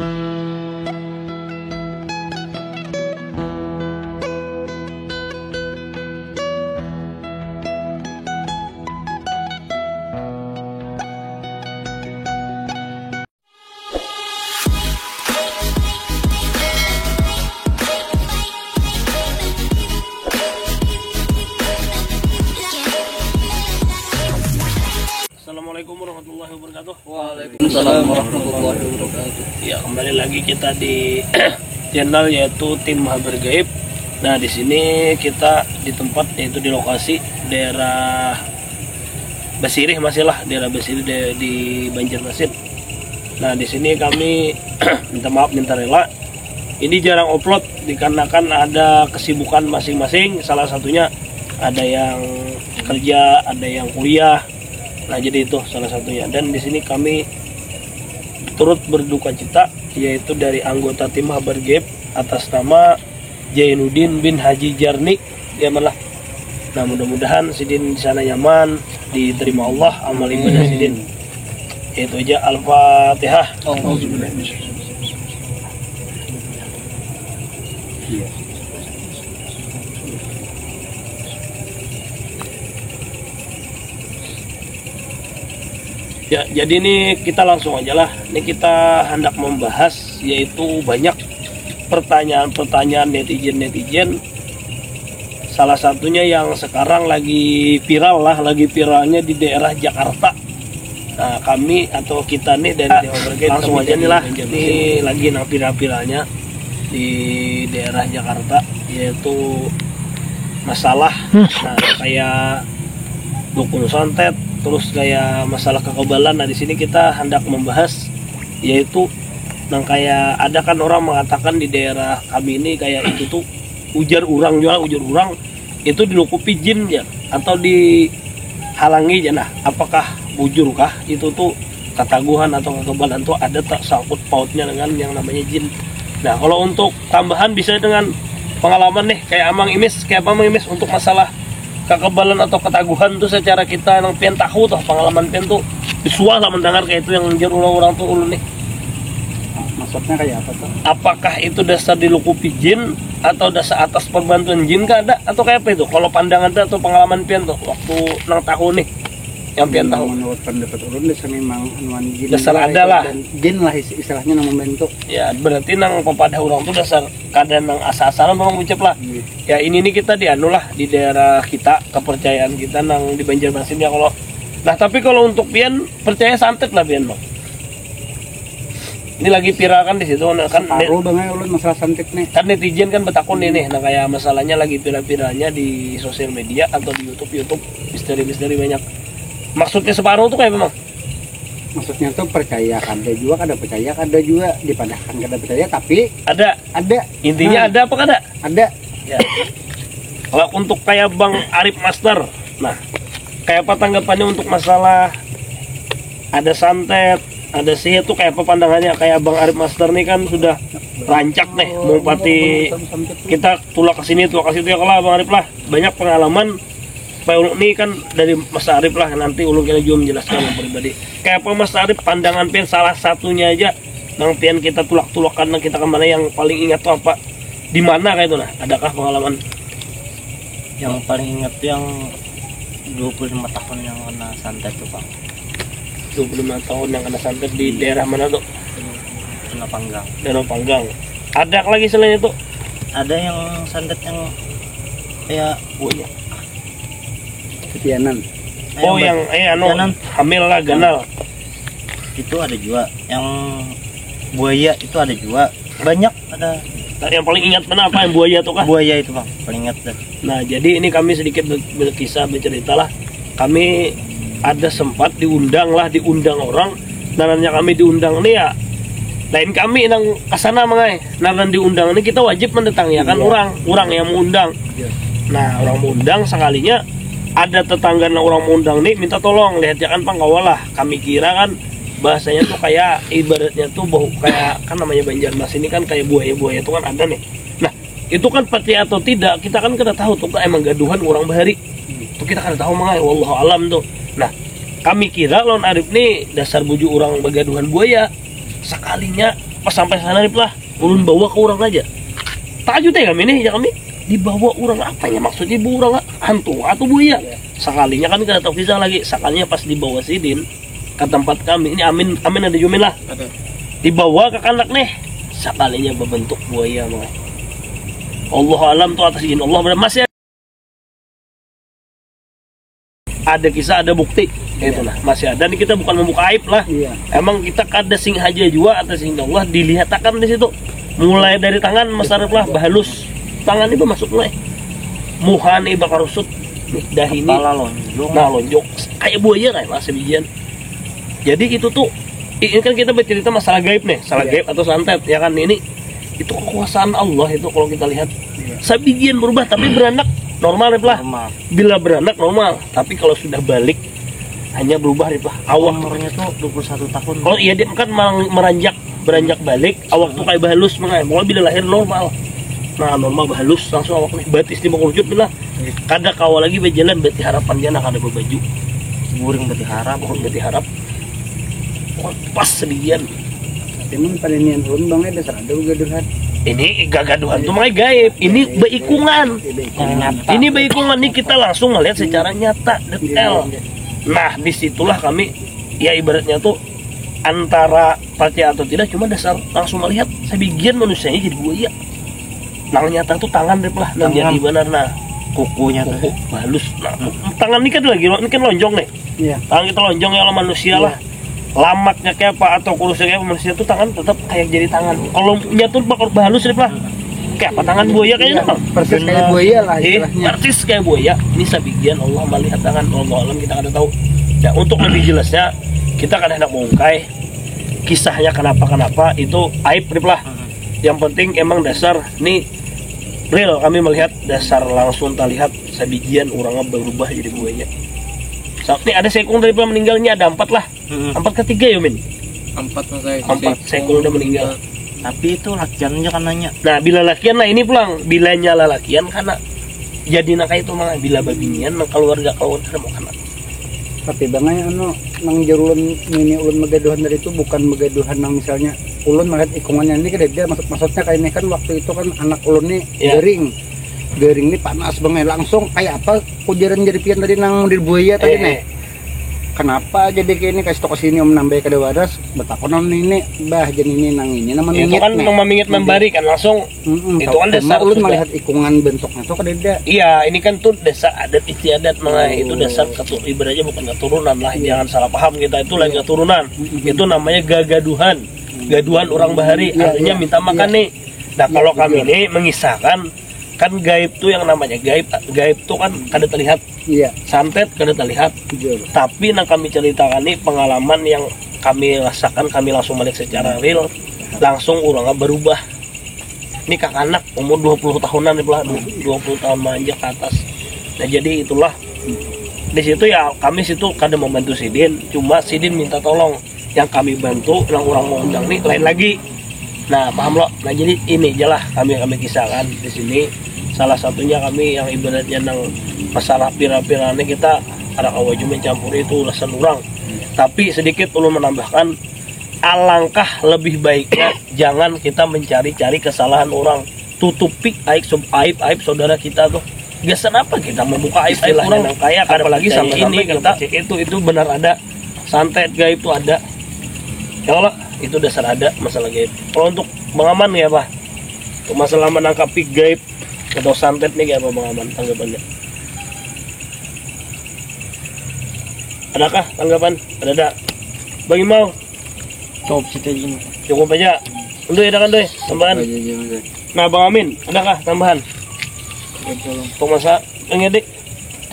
Assalamualaikum warahmatullahi wabarakatuh. Waalaikumsalam warahmatullahi wabarakatuh. Ya, kembali lagi kita di channel yaitu Tim Habar Gaib. Nah, di sini kita di tempat yaitu di lokasi daerah Basirih, daerah Basirih di Banjarmasin. Nah, di sini kami minta rela. Ini jarang upload dikarenakan ada kesibukan masing-masing. Salah satunya ada yang kerja, ada yang kuliah. Nah, jadi itu salah satunya. Dan di sini kami turut berduka cita yaitu dari anggota Tim Habar Gaib atas nama Jainuddin bin Haji Jarni, ya malah. Nah, mudah-mudahan Sidin di sana nyaman, diterima Allah amal ibadah Sidin. Itu aja. Al-Fatihah. Ya, jadi ini kita langsung aja lah. Ini kita hendak membahas yaitu banyak pertanyaan-pertanyaan netizen. Salah satunya yang sekarang lagi viralnya di daerah Jakarta. Nah, kami atau kita nih dari langsung aja nih lah. Ini lagi viral-viralnya di daerah Jakarta yaitu masalah kayak dukun santet, terus kayak masalah kekebalan. Nah, di sini kita hendak membahas yaitu yang kayak ada kan orang mengatakan di daerah kami ini kayak itu tuh ujar urang itu dilukupi jin ya atau dihalangi ya. Nah, apakah bujurkah itu tuh ketaguhan atau kekebalan tuh ada tak sangkut pautnya dengan yang namanya jin? Nah, kalau untuk tambahan bisa dengan pengalaman nih kayak Amang Imis untuk masalah kekebalan atau ketaguhan tuh secara kita yang pian tahu tuh pengalaman pian tuh visual lah mendengar kayak itu yang ngejar orang tuh ulu nih. Maksudnya kayak apa tuh? Apakah itu dasar dilukupi jin atau dasar atas perbantuan jin kah ada atau kayak apa itu? Kalau pandangan tuh atau pengalaman pian tuh waktu nang tahu nih yang pian tahu. Menurut pendapat ulun dasar memang anuan jin. Dasar ada lah. Jin lah istilahnya nang membentuk. Ya berarti nang pepada orang tuh dasar kadang nang asal-asalan memang ucap lah. Ya ini nih kita di di daerah kita, kepercayaan kita nang di Banjarmasin ya kalau. Nah, tapi kalau untuk pian percaya santet lah pian, Bang. Ini lagi viral kan di situ kan banget ulun masalah santet nih. Kan netizen kan betakun nih. Nah, kayak masalahnya lagi viral-viralnya di sosial media atau di YouTube misteri-misteri banyak. Maksudnya separuh tuh kayak memang. Maksudnya tuh percaya ada juga, ada percaya ada juga, dipadahkan ada percaya tapi ada. Intinya ada apa kada? Ada. Ya. Kalau untuk kayak Bang Arif Master, nah kayak apa tanggapannya untuk masalah ada santet, ada sihir tuh kayak apa pandangannya? Kayak Bang Arif Master nih kan sudah rancak nih mau pati kita tulak ke sini tulak ke situ ya kalau Bang Arif lah banyak pengalaman. Pak Ulung ini kan dari Mas Arif lah, nanti Ulung kena juga menjelaskan yang pribadi. Kayak apa Mas Arif pandangan pian salah satunya aja nang pian kita tulak-tulakan nang kita kemana yang paling ingat tuh apa? Di mana kayak itu nah? Adakah pengalaman? Yang paling ingat tuh yang 25 tahun yang kena santet tuh, Pak. 25 tahun yang kena santet di daerah mana tuh? Danau Panggang. Ada lagi selain itu? Ada yang santet yang kayak ketianan. Oh, yang hamil lah ganal. Itu ada juga. Yang buaya itu ada juga. Banyak ada. Nah, yang paling ingat mana apa yang buaya tuh kah? Buaya itu, Bang, paling ingat dah. Nah, jadi ini kami sedikit bercerita lah. Kami ada sempat diundang orang. Naranya kami diundang nih ya. Lain kami nang kasana mangai. Naran diundang ini kita wajib mendatangi ya kan orang yang mengundang. Nah, orang mengundang sekalinya ada tetangga orang mengundang nih minta tolong lihat jangan pengawal lah. Kami kira kan bahasanya tuh kayak ibaratnya tuh bau kayak kan namanya Banjarmasin ini kan kayak buaya itu kan ada nih. Nah, itu kan percaya atau tidak kita kan kada tahu tuh emang gaduhan orang bahari. Tuh kita kada tahu mangai wallahu alam tuh. Nah, kami kira lawan Arif nih dasar buju orang begaduhan buaya. Sekalinya pas sampai sana Rip lah, ulun bawa ke orang aja. Takjub ya kami nih, ya kami dibawa orang apanya maksudnya ibu orang hantu atau buaya. Sekalinya kami kada tahu kisah lagi. Sekalinya pas dibawa Sidin ke tempat kami, ini Amin ada Jumin lah. Ada. Dibawa ke kanak nih, sekalinya berbentuk buaya mah. Allah alam tuh atas izin Allah masih ada kisah, ada bukti. Itu lah masih ada. Nih kita bukan membuka aib lah. Iya. Emang kita kada sing aja juga atas izin Allah dilihatkan di situ. Mulai dari tangan masarif lah bahalus. Tangan ini masuk mulai. Muhan ini bakar rusut. Nih dahi ini. Kepala lonjong. Nah lonjong kayak buaya kayak masih bijian. Jadi itu tuh ini kan kita bercerita masalah gaib nih, salah gaib atau santet ya kan, ini itu kekuasaan Allah itu kalau kita lihat. Sabijian berubah tapi beranak normal Rip lah. Normal. Bila beranak normal, tapi kalau sudah balik hanya berubah Rip lah. Awak Umurnya tuh 21 tahun. kalau iya dia kan beranjak balik, awak tuh kayak bahalus mengai. Kalau bila lahir normal. Nah normal bahalus langsung awak nih batis di mengurucut bila. Kada kawal lagi berjalan berarti harapan dia nak ada berbaju. Buring berarti harap. Pas sedian. Emang pada nian ulun bang ada serada gaduhan. Ini gagaduhan tuh makanya gaib. Ini beikungan. Yang nyata. Ini beikungan nih kita langsung melihat secara nyata detail. Nah disitulah kami ya ibaratnya tuh antara percaya atau tidak cuma dasar langsung melihat sebagian manusianya jadi buaya. Nang nyata tuh tangan Rip lah. Nang Tangan. jadi benar nah Kukunya kuku tuh. halus. Nah tangan ini kan lagi ini kan lonjong nih. Iya. Tangan kita lonjong ya manusia lah. Lamaknya kayak apa atau kurusnya kayak manusia tuh tangan tetap kayak jadi tangan. Kalau nyatur bakal bahalus Rip lah. Kayak apa tangan buaya kayaknya kan? Persis kayak buaya lah istilahnya. Persis kayak buaya. Ini sabigian Allah melihat tangan Allah alam kita kada tahu. Nah, untuk lebih jelasnya kita kada hendak mengungkai kisahnya kenapa itu aib Rip lah. Yang penting emang dasar nih real kami melihat dasar langsung terlihat sabigian orangnya berubah jadi buaya. Saat ini ada sekung dari meninggalnya ada 4 lah. 4 ketiga ya Min. 4 sekung udah meninggal. Tapi itu lakiannya kan nanya. Nah bila lakian lah ini pulang. Bila nyala lakian karena jadi nak itu mah bila babinian nang keluarga kawan kada mau kana. Tapi bangnya nang jarulun ini ulun megaduhan dari itu bukan megaduhan nang misalnya ulun melihat ikungannya ini kan dia maksudnya kayak ini kan waktu itu kan anak ulun nih Ya. Gering nih panas banget langsung kayak apa kujaran jadi pian tadi nang mundir buaya tadi nih. Kenapa jadi kayak ini kasih toko sini om nambah kada waras betakonan ini bah jadi ini nang ini nama Itu kan nang mamingit membari kan langsung. Itu kan dasar ulun sudah. melihat ikungan bentuknya tuh kada. Iya, ini kan tuh dasar adat istiadat nah itu dasar ibaratnya bukan keturunan lah. Jangan salah paham kita itu lain keturunan. Itu namanya gagaduhan. Gaduhan orang bahari artinya minta makan nih. Nah, kalau kami ini mengisahkan kan gaib tuh yang namanya gaib tuh kan kada terlihat. Iya. Santet kada terlihat. Tapi yang kami ceritakan nih pengalaman yang kami rasakan, kami langsung melihat secara real, langsung orangnya berubah. Ini kakak anak umur 20 tahunan nih lah, 20 tahun manjak ke atas. Nah jadi itulah di situ ya kami situ kada membantu Sidin, cuma Sidin minta tolong yang kami bantu, yang orang mau undang nih lain lagi. Nah paham lo? Nah jadi ini aja lah kami kisahkan di sini. Salah satunya kami yang ibaratnya nang masalah pira-pirane kita ada kawaju mencampuri itu ulasan orang. Tapi sedikit ulun menambahkan alangkah lebih baiknya jangan kita mencari-cari kesalahan orang. Tutupi aib saudara kita tuh. Gasan apa kita membuka aib orang kaya apalagi sampai ini kita itu benar ada santet gaib itu ada. Ya Allah, itu dasar ada masalah gaib. Kalau untuk mengaman ya Pak. Untuk masalah menangkap gaib atau santet nih kayak apa Bang Aman tanggapannya? Adakah tanggapan? Ada. Bagi mau? Cukup situ aja. Cukup aja. Untuk ya kan deh tambahan. Nah Bang Amin, adakah tambahan? Untuk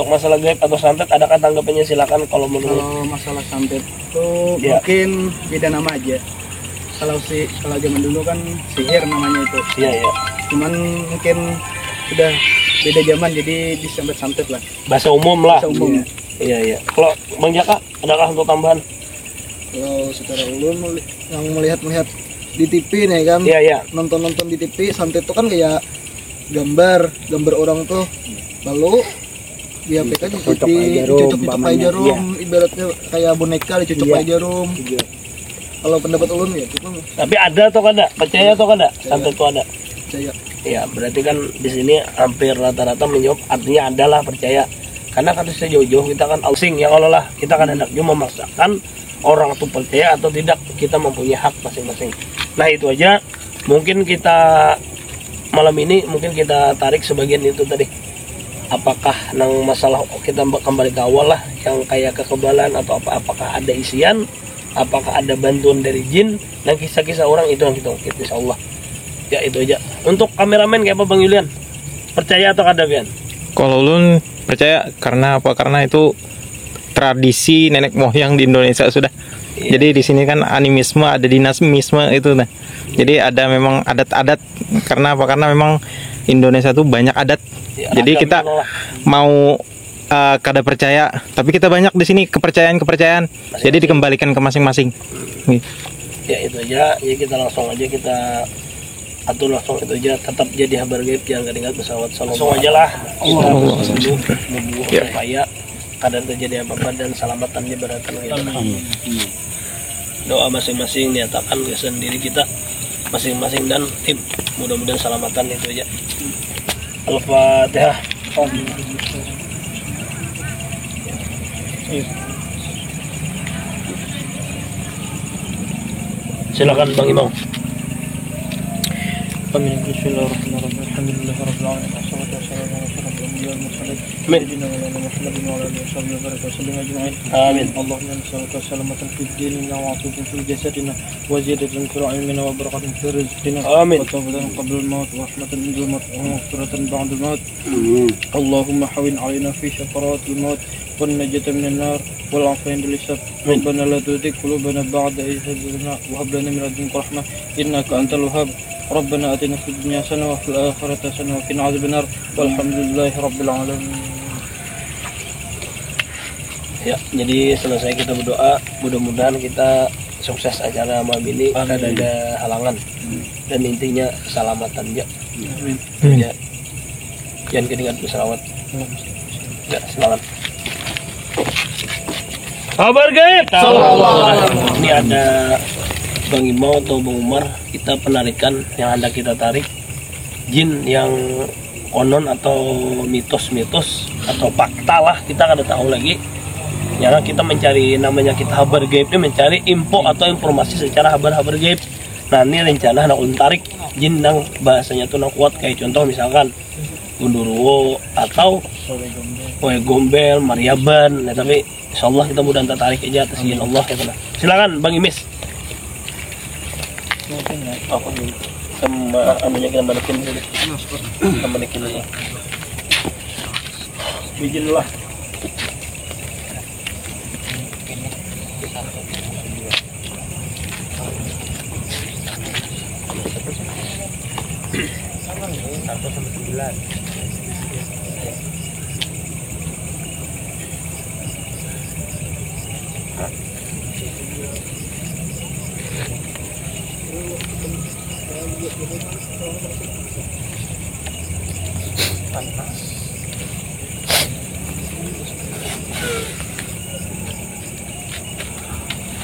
masalah gaib atau santet adakah tanggapannya silakan kalau menurut. Kalau masalah santet itu Ya. mungkin beda nama aja. Kalau zaman dulu kan sihir namanya itu. Iya ya. Cuman mungkin udah beda zaman jadi disantet-santet lah. Bahasa umum lah. Bahasa umum. Iya. Kalau Bang Jaka adakah untuk tambahan? Kalau secara ulun yang melihat di TV nih kan, Iya. nonton di TV santet itu kan kayak gambar orang tuh, lalu di HP kan Cocok aja jarum, dicocok kayak umpamanya. jarum, ibaratnya kayak boneka dicocok Iya. kayak jarum. Kalau pendapat ulun ya cuma Tapi ada atau kada? Percaya atau kada? Santet itu ada. percaya. Ya, berarti kan di sini hampir rata-rata menjawab artinya adalah percaya. Karena kan sejauh-jauh kita kan asing ya kalau lah kita kan hendaknya memaksakan orang itu percaya atau tidak, kita mempunyai hak masing-masing. Nah itu aja, mungkin kita malam ini mungkin kita tarik sebagian itu tadi. Apakah nang masalah kita kembali ke awal lah yang kayak kekebalan atau apakah ada isian, apakah ada bantuan dari jin, dan kisah-kisah orang itu yang kita ungkit insya Allah. Ya itu aja. Untuk kameramen kayak apa Bang Yulian? Percaya atau kada Bian? Kalau ulun percaya karena apa? Karena itu tradisi nenek moyang di Indonesia sudah. Iya. Jadi di sini kan animisme, ada dinamisme itu nah. Jadi ada memang adat-adat, karena apa? Karena memang Indonesia tuh banyak adat. Ya, Jadi ragam kita lah. mau kada percaya, tapi kita banyak di sini kepercayaan. Jadi dikembalikan ke masing-masing. Ya itu aja. Ya kita langsung aja kita atur langsung itu aja. Tetap jadi habar gaib, jangan ingat pesawat. Langsung aja lah. Kita bersungguh membuat Ya. supaya kadang terjadi apa-apa dan selamatannya beratan kita. Doa masing-masing nyatakan kesan diri kita masing-masing dan tim. Mudah-mudahan selamatan itu aja. Al-Fatihah. Silakan Bang Imam. Amin. Bismillahirrahmanirrahim. Alhamdulillahirabbil alamin. Wassalatu wassalamu ala asyrofil anbiya'i wal mursalin. Amin. Sayyidina wa nabiyina Muhammadin wa ala alihi washabihi wa baraka wa sallim ajma'in. Amin. Allahumma nas'aluka salamatan fid dinina wa 'afiyatan fil jasadina wa ziyadatan fil 'ilmina wa barakatan fil rizqina. Amin. Wa tawbatan qabla al-maut wa rahmatan 'inda al-maut wa maghfiratan ba'da al-maut. اللهم حوين علينا في شفرات الموت والنجاة من النار والعافية عند الحساب. ربنا لا تزغ قلوبنا بعد إذ هديتنا وهب لنا من لدنك رحمة إنك أنت الوهاب. ربنا آتنا في الدنيا حسنة وفي الآخرة حسنة وقنا عذاب النار والحمد لله رب العالمين. Ya, jadi selesai kita berdoa, mudah-mudahan kita sukses acara malam ini, tidak ada halangan dan intinya keselamatan ya. Ya. Jangan ketinggalan pesawat. Ya, selamat. Kabar gaib. Ini ada Bang Imau atau Bang Umar, kita penarikan yang hendak kita tarik jin yang konon atau mitos-mitos atau fakta lah, kita kada tahu lagi. Ya kita mencari, namanya kita habar gaib itu mencari info atau informasi secara habar-habar gaib. Nah ini rencana nak tarik jin yang bahasanya tuh nak kuat, kayak contoh misalkan Gundurwo atau Oe Gombel, Mariaban. Nah tapi insyaallah kita mudah tarik aja atas izin Allah ya teman. Silakan Bang Imis. Apa dulu? Sama anunya kita balikin dulu. Kita balikin dulu. Bijin dulu lah.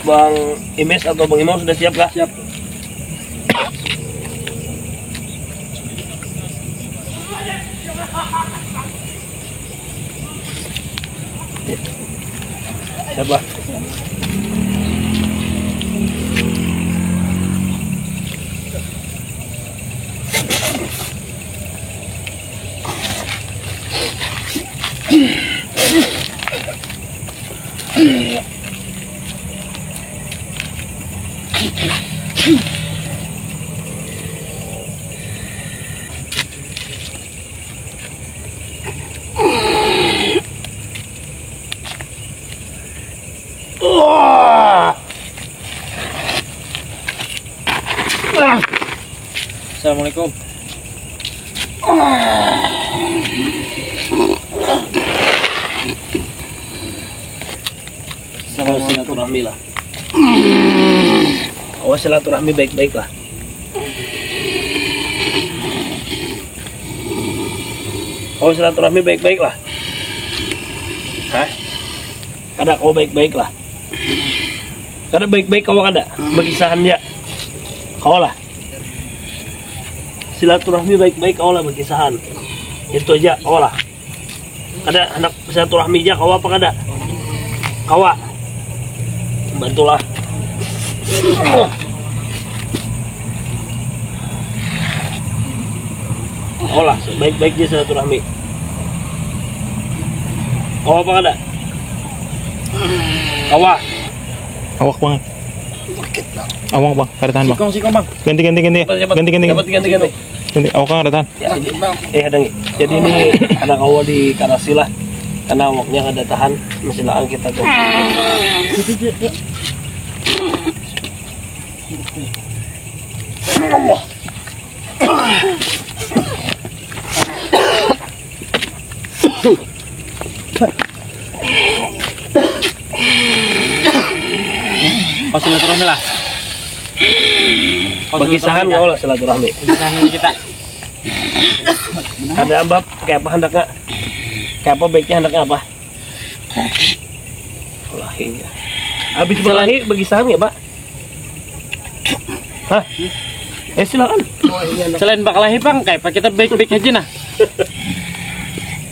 Bang Imes atau Bang Imam sudah siap kah? Siap. Siapa? Assalamualaikum. Sama silaturahmi lah. Oh silaturahmi baik-baik lah. Oh silaturahmi baik-baik lah. Hah? Ada kau baik-baik lah. Karena baik-baik kau ada berkisahannya. Kau lah. Silaturahmi baik-baik kau lah berkisahan. Itu aja kau lah. Ada anak silaturahmi aja kau apa kada? Kau bantulah. Kau lah baik-baiknya silaturahmi. Kau apa kada? Kau Awak bang. Awak bang, kada tahan bang. Sikong bang. Ganti. Ganti. Ganti. Awak kan kada tahan. Ya, ada nih. Jadi ini anak awal di Karasi lah. Karena awaknya kada tahan, masih laang kita tuh. Oh, silaturahmi lah. Berkisahan kau lah silaturahmi. Silaturahmi kita. Ada abab kayak apa hendaknya? Kayak apa baiknya hendaknya apa? Kelahinya. Habis berlahi berkisahan ya, Pak? Hah? Silakan. Selain bakal lahir bang, kayak apa kita baik-baik aja nah.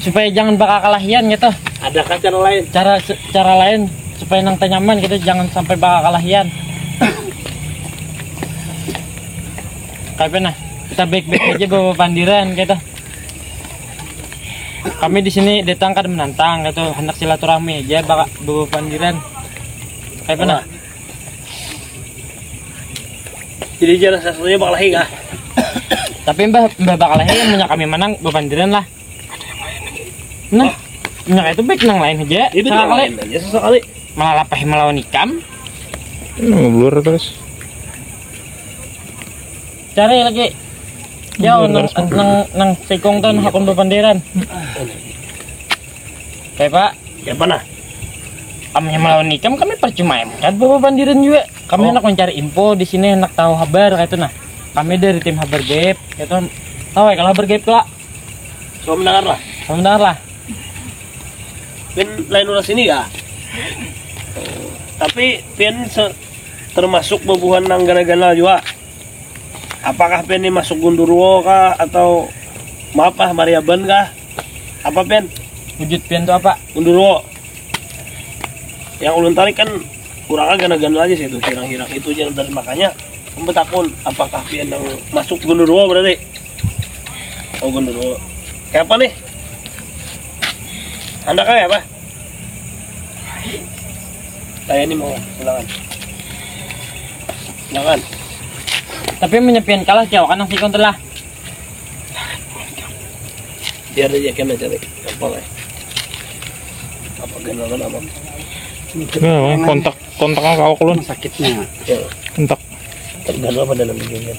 Supaya jangan bakal kalahian gitu. Adakah cara lain? Cara lain supaya nang nyaman kita jangan sampai bakal kalahian. Kayak apa nah? Kita baik-baik aja bawa pandiran gitu. Kami di sini datang kan menantang gitu, hendak silaturahmi aja bakal bawa pandiran. Kayak apa nah? Jadi jalan satunya bakal lahi kah? Tapi mbah bakal lahir yang punya kami menang bebandiran lah. Nah, itu baik nang lain aja. Itu Sekali lain aja sesekali. malah lapah melawan ikam. Blur terus. Cari lagi. Ya nang sikong tan hakun bebandiran. Kayak Pak, Ya mana? kami melawan ikam kami percuma kan bebandiran juga. Kami hendak mencari info di sini hendak tahu kabar kayak itu nah. Kami dari tim Habar Gaib, itu tahu ya kalau Habar Gaib lah. So mendengar lah. Sebentar lah. Pin lain ulah sini kah? Tapi pin termasuk bubuhan nang gana-gana juga. Apakah pin ini masuk Gundurwo kah atau maaf Mariaban kah? Apa pin? Wujud pian itu apa? Gundurwo. Yang ulun tarik kan kurang gana-gana aja sih itu hirang-hirang itu aja dari makanya takun apakah pin yang masuk Gundurwo berarti? Oh Gundurwo. Kayak apa nih? Anda kayak apa? Saya ini mau silakan. Silakan. Tapi menyepian kalah jauh kan nang sikong telah. Biar aja kena cari apa lah. Apa ganalan apa? Ya, kontak awak ulun. Sakitnya. Ya, Kontak. terganal pada dalam beginian.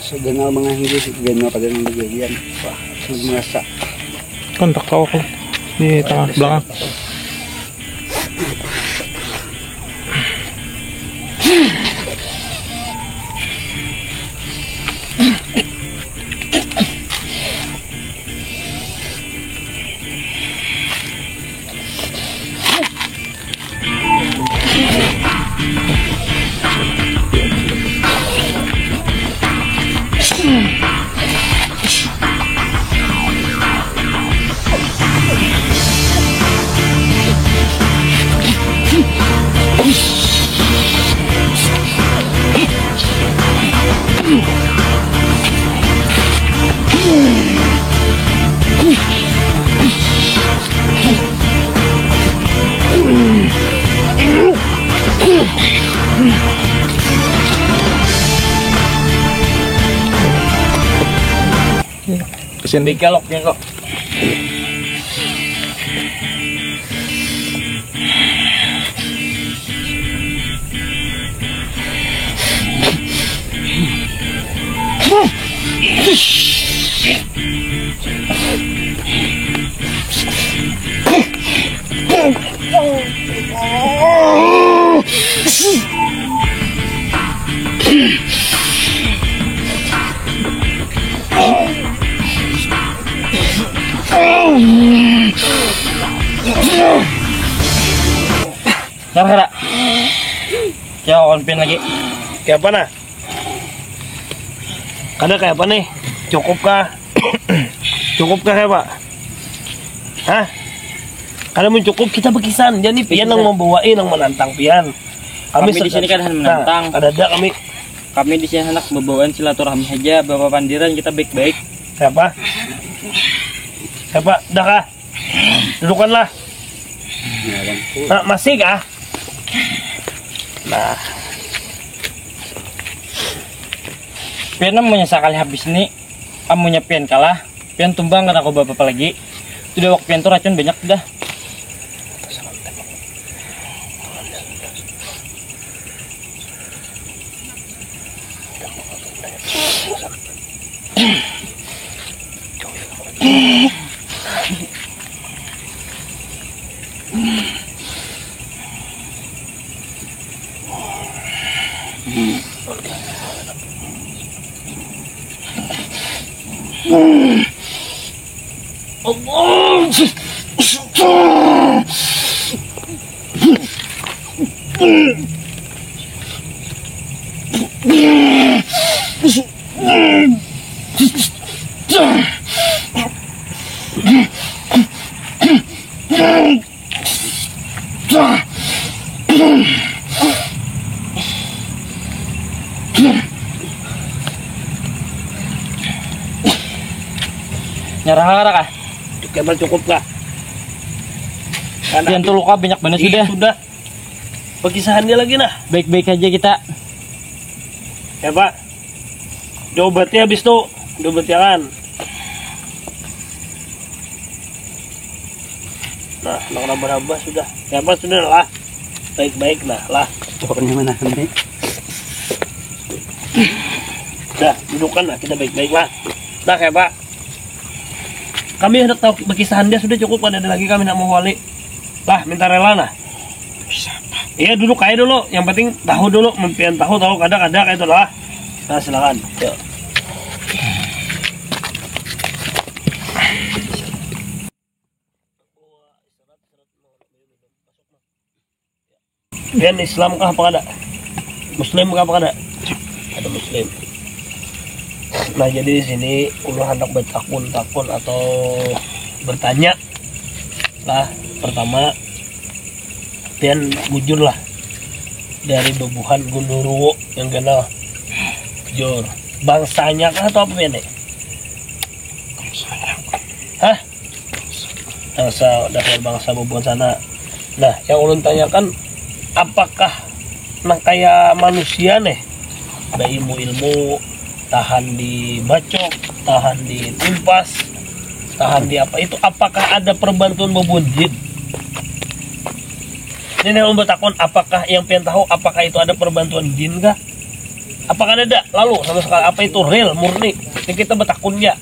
Segenal mga hindi, genal pada ng bagian. Wah, merasa. Kontak awak ulun. Di tengah belakang. Kesini. Dikeloknya kok. Kira-kira. Siya konpin lagi. Kayak apa nah? Kada kayak apa nih? Cukup kah? Cukup kah kayak Pak? Hah? Kada mau cukup kita berkisan. Jadi pian yang membawain yang menantang pian. Kami di sini kan menantang. Nah, ada kami. Kami di sini hendak membawaan silaturahmi saja, Bapak Pandiran kita baik-baik. Siapa? Siapa? Dah kah? Dudukanlah. Nah, masih kah? Nah, Pian namanya sekali habis ini, amunya pian kalah, pian tumbang kan aku bapak lagi. Sudah waktu pian tuh racun banyak dah. Nyarah kah? cukup kah? Pian tuh luka banyak banget sudah. Sudah. Perkisahan dia lagi nah. Baik-baik aja kita. Ya Pak. Diobatnya habis tuh. Diobat kan. Nah, nambah-nambah sudah. Ya Pak sudah lah. Baik-baik nah lah. Pokoknya mana nih? Dah, dudukan lah kita baik-baik lah. Dah ya Pak. Kami hendak tahu berkisahan dia sudah cukup, ada lagi kami nak mau wali. Lah, minta rela nah. Iya duduk aja dulu, yang penting tahu dulu, mempian tahu kadang-kadang itu lah. Nah silakan. Yuk. Pian Islam kah apa kada? Muslim kah apa kada? Ada Muslim. Nah jadi di sini ulah hendak bertakun atau bertanya lah. Pertama pian bujur lah dari bebuhan Gundurwo yang kenal jujur bangsanya kah atau apa pian nih? Hah? Bangsa bebuhan sana. Nah yang ulun tanyakan apakah nah kayak manusia nih ada ilmu tahan di bacok, tahan di tumpas, tahan di apa itu, apakah ada perbantuan bebuhan jin? Ini yang bertakun apakah yang pengen tahu apakah itu ada perbantuan jin kah? Apakah ada? Lalu sama sekali apa itu real murni? Ini kita bertakunnya.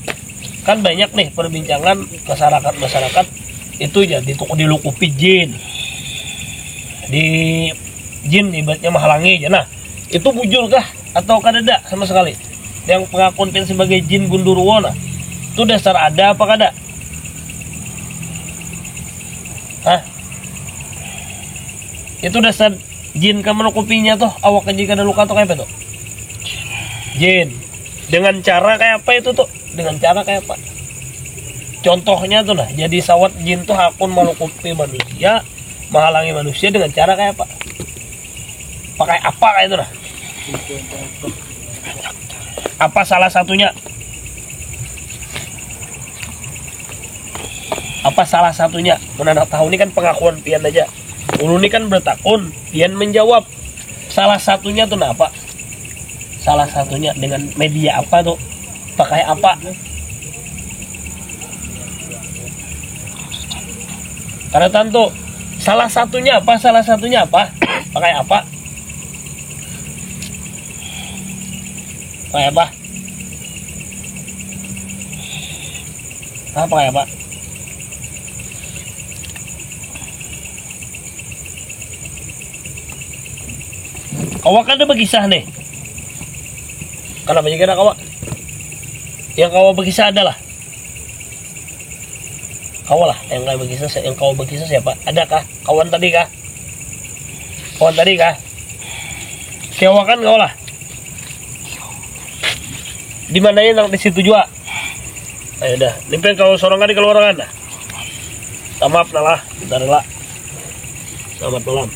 Kan banyak nih perbincangan masyarakat itu jadi dilukupi jin. Di jin ibaratnya menghalangi. Nah, itu bujur kah atau kada sama sekali? Yang pengakuan pian sebagai jin Gundurwo nah, itu dasar ada apa kada? Hah? Itu dasar jin kamu menukupinya tuh awak jika ada luka tuh kayak apa tuh? Jin. Dengan cara kayak apa itu tuh? Dengan cara kayak apa? Contohnya tuh nah, jadi sawat jin tuh hakun menukupi manusia, menghalangi manusia dengan cara kayak apa? Pakai apa kayak itu nah? Apa salah satunya? Apa salah satunya? Mana tahu ini kan pengakuan pian aja. Ulu ini kan bertakun, pian menjawab. Salah satunya tuh apa? Salah satunya dengan media apa tuh? Pakai apa? Karena tentu salah satunya apa? Salah satunya apa? Pakai apa? Pakai apa? Pakai apa? Kawak kan ada berkisah nih. Kenapa juga kawak? Yang kawak berkisah adalah kawak lah yang kawak berkisah. Yang kawak berkisah siapa? Adakah kawan tadi kah? Kawan tadi kah? Kewakan kau lah. Di mana yang di situ juga. Ayo dah. Nipen kalau sorangan di keluarangan dah. Maaf lah, bentar lah. Selamat malam.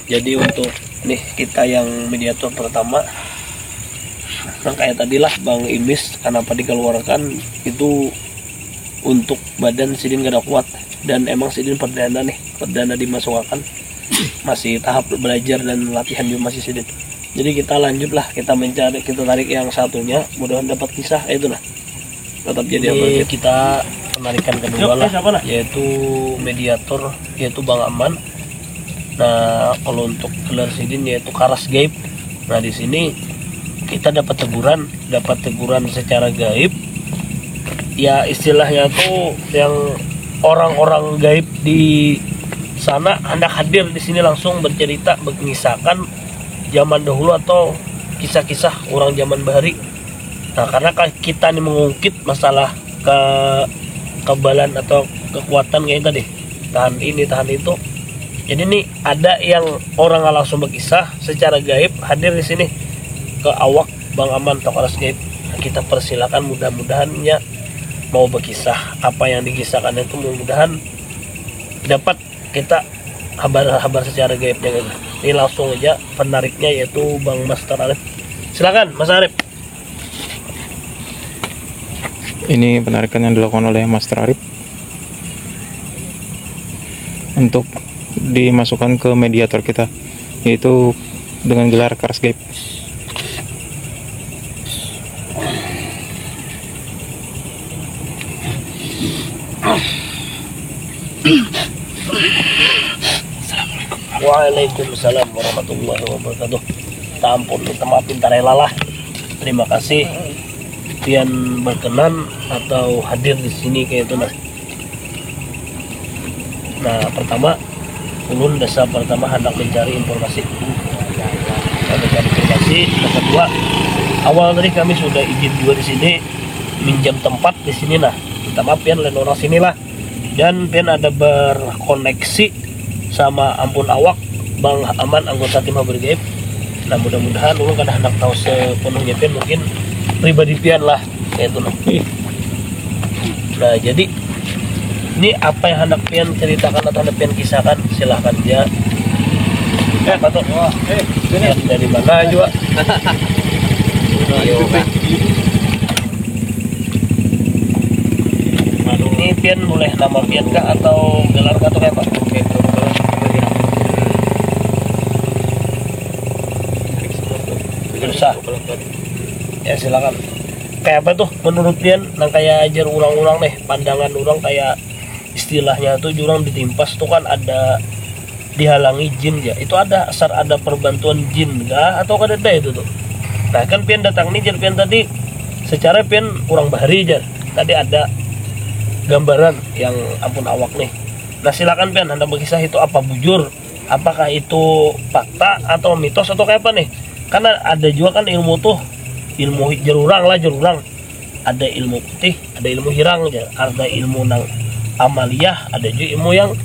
Jadi untuk nih kita yang mediator pertama, nah kayak tadilah Bang Imis kenapa dikeluarkan itu untuk badan Sidin gak ada kuat dan emang Sidin perdana dimasukkan masih tahap belajar dan latihan juga masih Sidin. Jadi kita lanjutlah, kita mencari, kita tarik yang satunya, mudah-mudahan dapat kisah itu lah. Tetap jadi apa? Kita penarikan kedua lah, yaitu mediator, yaitu Bang Aman. Nah, kalau untuk gelar Sidin yaitu Karas Gaib. Nah, di sini kita dapat teguran secara gaib. Ya istilahnya tuh yang orang-orang gaib di sana hendak hadir di sini langsung bercerita, mengisahkan zaman dahulu atau kisah-kisah orang zaman bahari. Nah, karena kita nih mengungkit masalah kekebalan atau kekuatan kayak tadi, tahan ini, tahan itu. Jadi nih ada yang orang langsung berkisah secara gaib hadir di sini ke awak Bang Aman atau Karas Gaib. Nah, kita persilakan, mudah-mudahannya mau berkisah apa yang dikisahkan itu mudah-mudahan dapat kita kabar secara gaibnya gitu. Ini langsung aja penariknya yaitu Bang Master Arif. Silakan Mas Arif. Ini penarikan yang dilakukan oleh Master Arif untuk dimasukkan ke mediator kita, yaitu dengan gelar Karas Gaib. Waalaikumsalam warahmatullahi wabarakatuh. Tampun minta maaf pinta rela lah. Terima kasih pian berkenan atau hadir di sini kayak itu nah. Nah, pertama ulun desa pertama hendak mencari informasi. Yang kedua, awal tadi kami sudah izin juga di sini minjam tempat di sini nah. Minta maaf pian lain orang sini lah. Dan pian ada berkoneksi sama ampun awak Bang Aman anggota tim Habar Gaib. Nah, mudah-mudahan ulun kada hendak tahu sepenuhnya pian, mungkin pribadi pian lah kayak itu nah. Nah, jadi ini apa yang hendak pian ceritakan atau hendak pian kisahkan, silahkan ya. Apa tuh? Pian dari mana juga? Ini pian boleh nama pian kah atau gelar kah atau kayak apa? Susah. Ya silakan. Kayak apa tuh menurut pian nang kayak ajar ulang-ulang nih pandangan orang kayak istilahnya tuh jurang ditimpas tuh kan ada dihalangi jin ya. Itu ada asal ada perbantuan jin enggak atau kada ada itu tuh. Nah, kan pian datang nih jar pian tadi secara pian kurang bahari jar. Tadi ada gambaran yang ampun awak nih. Nah, silakan pian Anda berkisah itu apa bujur? Apakah itu fakta atau mitos atau kayak apa nih? Karena ada juga kan ilmu tuh, ilmu jerurang. Ada ilmu putih, ada ilmu hirang aja, ada ilmu nang amaliyah, ada juga ilmu yang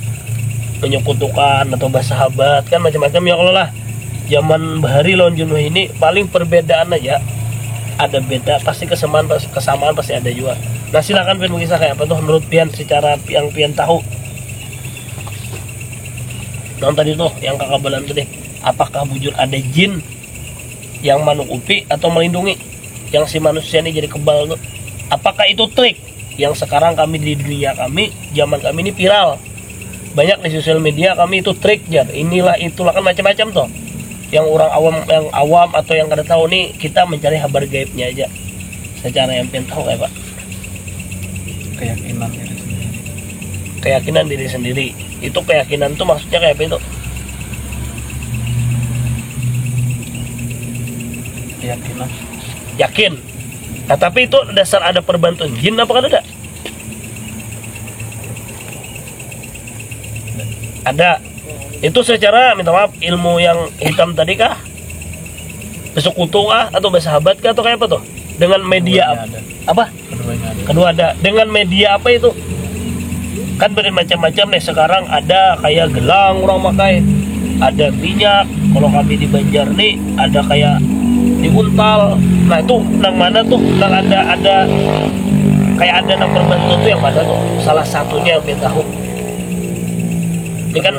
menyekutukan atau bersahabat kan macam-macam ya. Kalau lah zaman bahari lawan jenuh ini paling perbedaan aja ada beda, pasti kesamaan pasti ada juga. Nah, silakan pian berkisah kayak apa tuh menurut pian secara yang pian tahu. Nah, tadi tuh yang kekabalan tuh deh, apakah bujur ada jin yang manukupi atau melindungi yang si manusia ini jadi kebal tuh? Apakah itu trik yang sekarang kami di dunia kami, zaman kami ini viral banyak di sosial media kami itu trik jar, inilah itulah kan macam-macam tuh. Yang orang awam atau yang kada tahu nih, kita mencari kabar gaibnya aja secara yang pengen tahu kayak Pak. Keyakinan diri sendiri. Itu keyakinan tuh maksudnya kayak apa itu? Keyakinan. Yakin. Nah, tapi itu dasar ada perbantuan jin apa kada ada? Ada. Itu secara minta maaf ilmu yang hitam tadi kah? Bersekutu kah atau bersahabat kah atau kayak apa tuh? Dengan media apa? Keduanya ada. Kedua ada. Dengan media apa itu? Kan bermacam-macam nih sekarang, ada kayak gelang orang pakai, ada minyak. Kalau kami di Banjar nih ada kayak diuntal. Nah itu nang mana tuh? Nang ada kayak ada nang berbentuk tuh yang mana tuh? Salah satunya yang kita tahu. Ini kan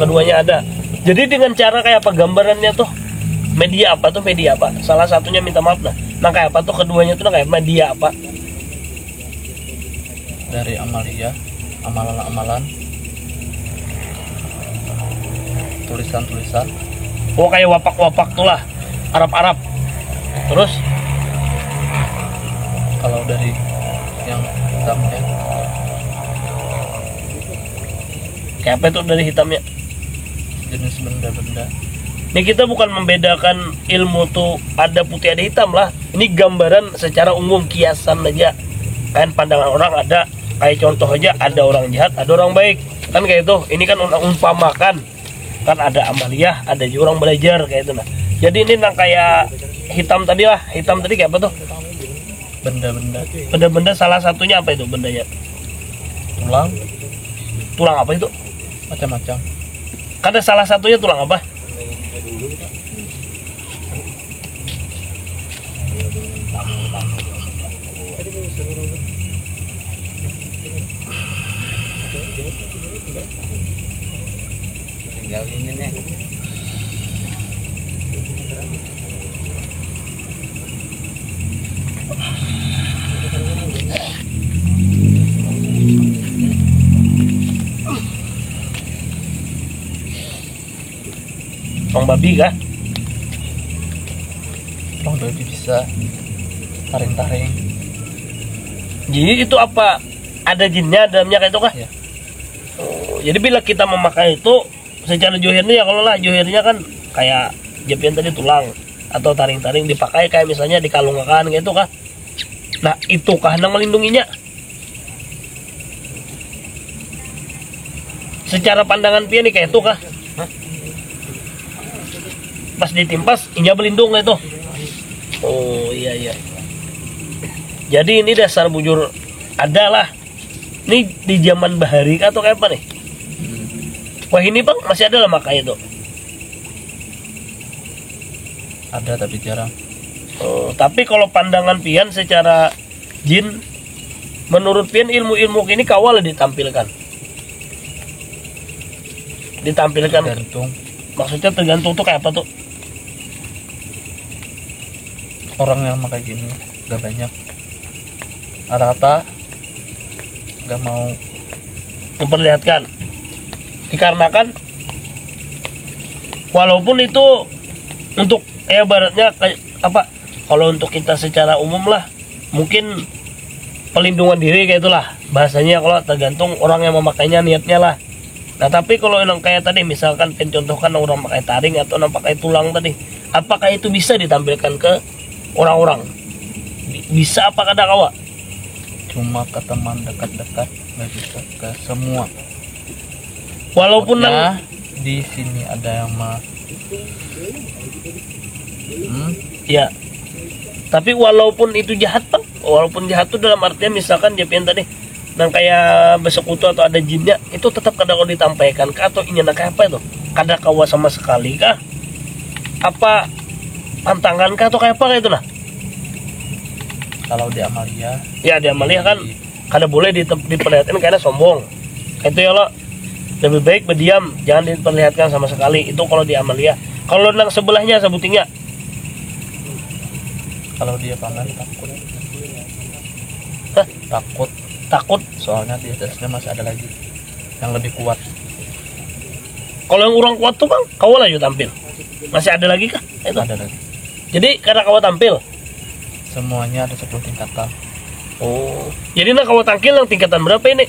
keduanya ada. Jadi dengan cara kayak apa gambarannya tuh? Media apa tuh? Media apa? Salah satunya minta maaf nah. Nang kayak apa tuh keduanya tuh? Nang kayak media apa? Dari amalia, amalan-amalan, tulisan-tulisan. Oh kayak wapak-wapak tuh lah, Arab-Arab. Terus Kalau dari yang hitamnya, kayak apa itu dari hitamnya? jenis benda-benda. Ini kita bukan membedakan ilmu tuh ada putih ada hitam lah. Ini gambaran secara umum, kiasan aja. Kan pandangan orang ada, kayak contoh aja ada orang jahat, ada orang baik. Kan kayak itu. Ini kan umpamakan. Kan ada amaliyah, ada juga orang belajar kayak itu nah. Jadi ini nang kayak hitam tadi lah. Hitam tadi kayak apa tuh? Benda-benda, Benda-benda salah satunya apa itu bendanya? tulang, Tulang apa itu? macam-macam. Karena salah satunya tulang apa? Tinggal ini nih. Tulang babi kah? Tulang babi bisa, taring-taring. Jadi itu apa? Ada jinnya dalamnya kayak itu kah? Iya. Oh, jadi bila kita memakai itu secara johirnya ya, kalau lah johirnya kan kayak jepian tadi tulang atau taring-taring dipakai kayak misalnya dikalungkan gitu kah? Nah itu kah yang melindunginya? Secara pandangan pian nih kayak itu kah? Hah? Pas ditimpas inya berlindung itu. Oh iya iya. Jadi ini dasar bujur adalah ini di zaman bahari kah atau kayak apa nih? Wah ini bang masih ada lah makai itu. Ada tapi jarang. Oh, tapi kalau pandangan pian secara jin, menurut pian ilmu-ilmu ini kawal ditampilkan. Ditampilkan. Tergantung Maksudnya tergantung tuh kayak apa tuh? orang yang pakai gini, gak banyak. Rata-rata gak mau. Memperlihatkan. Dikarenakan walaupun itu untuk baratnya kayak apa? Kalau untuk kita secara umum lah, mungkin pelindungan diri kayak itulah bahasanya. Kalau tergantung orang yang memakainya niatnya lah. Nah tapi kalau yang kayak tadi misalkan contohkan orang pakai taring atau orang pakai tulang tadi, apakah itu bisa ditampilkan ke orang-orang? Bisa apa kada kawa? Cuma ke teman dekat-dekat, nggak bisa ke semua. Walaupun Pokoknya di sini ada yang ya. Tapi walaupun itu jahat bang, walaupun jahat tuh dalam artian misalkan jepian tadi, nang kayak besekutu atau ada jinnya, itu tetap kada kau ditampaikan kah atau inya kayak apa itu? Kada kawa sama sekali kah? Apa pantangan kah atau kayak apa itu nah? kalau di amalia, Ya di amalia kan kada boleh diperlihatkan karena sombong. Itu ya lo. Lebih baik berdiam, jangan diperlihatkan sama sekali. Itu kalau di amalia. Kalau nang sebelahnya sebutingnya, kalau dia paman takut. Hah? Takut, takut. soalnya di atasnya masih ada lagi yang lebih kuat. Kalau yang orang kuat tuh bang, kau lanjut tampil. Masih ada lagi kah? Itu. Ada lagi. Jadi karena kau tampil. Semuanya ada 10 tingkatan. Oh. Jadi nak kau tampil yang tingkatan berapa ini?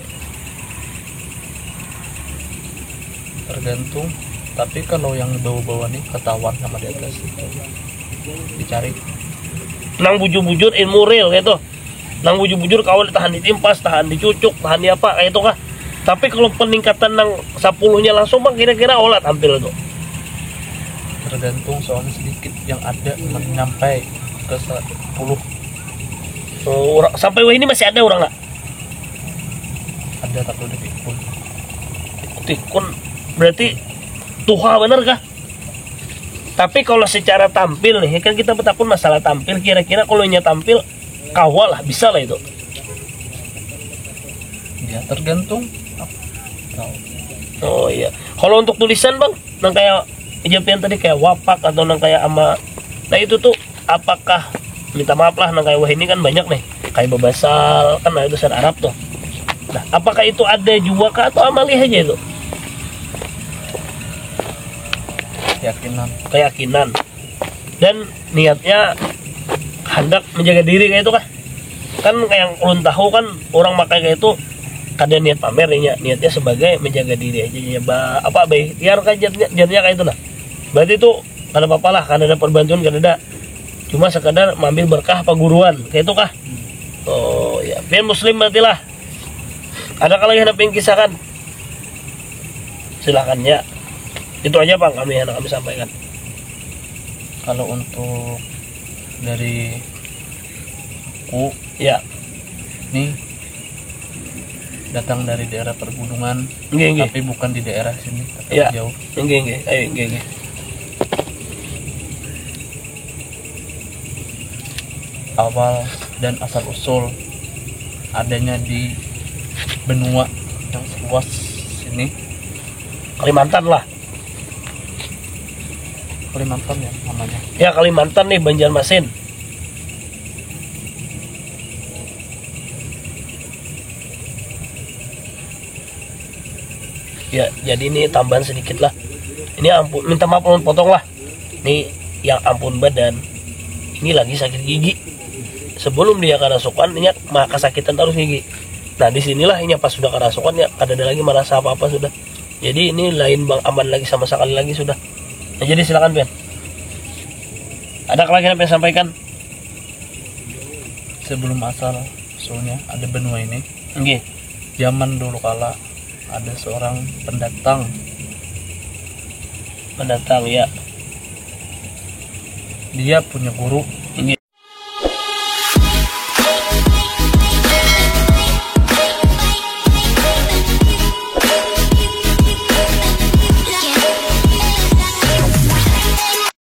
Tergantung. Tapi kalau yang bawah-bawah nih ketahuan sama di atas itu dicari. Nang bujur-bujur ilmu real gitu. Nang bujur-bujur kau tahan ditimpas, tahan dicucuk, tahan di apa kayak itu kah? Tapi kalau peningkatan nang 10-nya langsung bang kira-kira olah tampil itu. Tergantung soalnya sedikit yang ada sampai ke 10. Oh, sampai wah ini masih ada orang nggak? Ada 1 detik pun. Tikun berarti tuha bener kah? Tapi kalau secara tampil nih, kan kita bertakun masalah tampil, kira-kira kalau nya tampil kawal lah, bisa lah itu. Ya tergantung. Tahu. Oh iya. Kalau untuk tulisan bang, nang kayak Ejapian tadi kayak wapak atau nang kayak ama, nah itu tuh apakah, minta maaf lah, nang kayak wah ini kan banyak nih, kayak babasal kan, nah itu tulisan Arab tuh. Nah apakah itu ada juga kah atau amaliyah aja itu? Keyakinan dan niatnya hendak menjaga diri kayak itu kah? Kan kayak yang ulun tahu kan orang makai kayak itu kada niat pamer niatnya sebagai menjaga diri aja ya apa baik biar kan jadinya kayak itu nah. Berarti itu kada apa-apa lah, kada ada perbantuan, kada ada, cuma sekadar mengambil berkah perguruan kayak itu kah? Oh ya, biar muslim berarti lah. Ada kalau yang pengen kisahkan, silakan ya. Itu aja bang kami sampaikan. Kalau untuk dari aku Ya, nih datang dari daerah pergunungan, nggih. tapi bukan di daerah sini, tapi Ya. jauh. Nggih. Ayo nggih. Awal dan asal usul adanya di benua yang seluas sini, Kalimantan lah. Kalimantan ya namanya. Ya Kalimantan nih, Banjarmasin. Ya, jadi ini tambahan sedikit lah. Ini ampun, minta maaf potong lah. Ini yang ampun badan. Ini lagi sakit gigi. Sebelum dia kerasukan, ini mah kesakitan terus gigi. Nah disinilah ini pas sudah kerasukan ya, ada lagi merasa apa-apa sudah. Jadi ini lain bang, aman lagi sama sekali lagi sudah. Nah, jadi silakan Ben. Ada lagi yang pengen sampaikan? Sebelum asal usulnya ada benua ini, Nggih. zaman dulu kala ada seorang pendatang. Mendatang ya. Dia punya guru